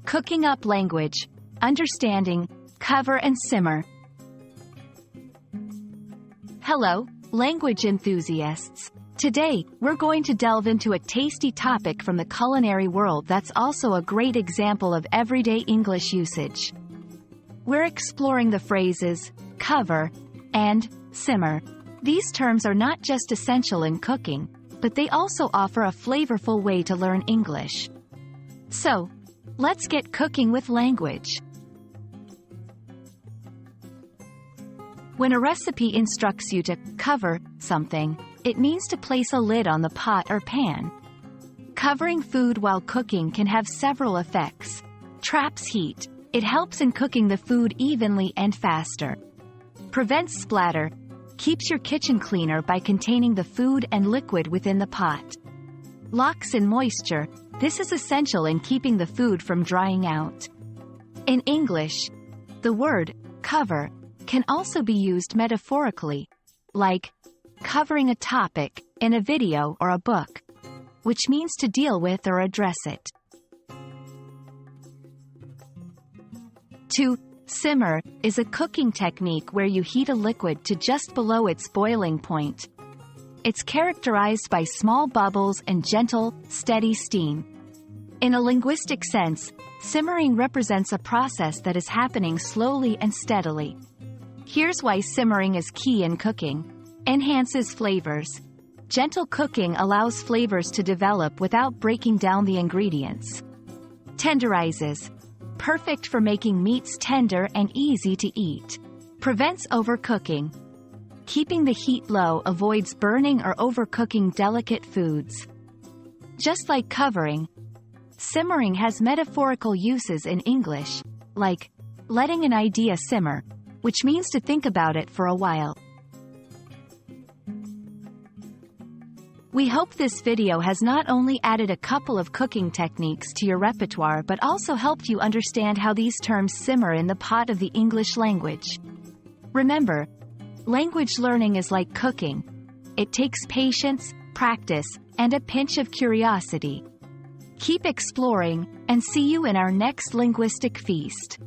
Cooking up language, understanding, cover and simmer. Hello, language enthusiasts. Today, we're going to delve into a tasty topic from the culinary world that's also a great example of everyday English usage. We're exploring the phrases, cover, and simmer. These terms are not just essential in cooking, but they also offer a flavorful way to learn English. So, let's get cooking with language. When a recipe instructs you to cover something, it means to place a lid on the pot or pan. Covering food while cooking can have several effects. Traps heat. It helps in cooking the food evenly and faster. Prevents splatter. Keeps your kitchen cleaner by containing the food and liquid within the pot. Locks in moisture. This is essential in keeping the food from drying out. In English, the word cover can also be used metaphorically, like covering a topic in a video or a book, which means to deal with or address it. To simmer is a cooking technique where you heat a liquid to just below its boiling point. It's characterized by small bubbles and gentle, steady steam. In a linguistic sense, simmering represents a process that is happening slowly and steadily. Here's why simmering is key in cooking. Enhances flavors. Gentle cooking allows flavors to develop without breaking down the ingredients. Tenderizes. Perfect for making meats tender and easy to eat. Prevents overcooking. Keeping the heat low avoids burning or overcooking delicate foods. Just like covering, simmering has metaphorical uses in English, like letting an idea simmer, which means to think about it for a while. We hope this video has not only added a couple of cooking techniques to your repertoire but also helped you understand how these terms simmer in the pot of the English language. Remember, language learning is like cooking. It takes patience, practice, and a pinch of curiosity. Keep exploring, and see you in our next linguistic feast.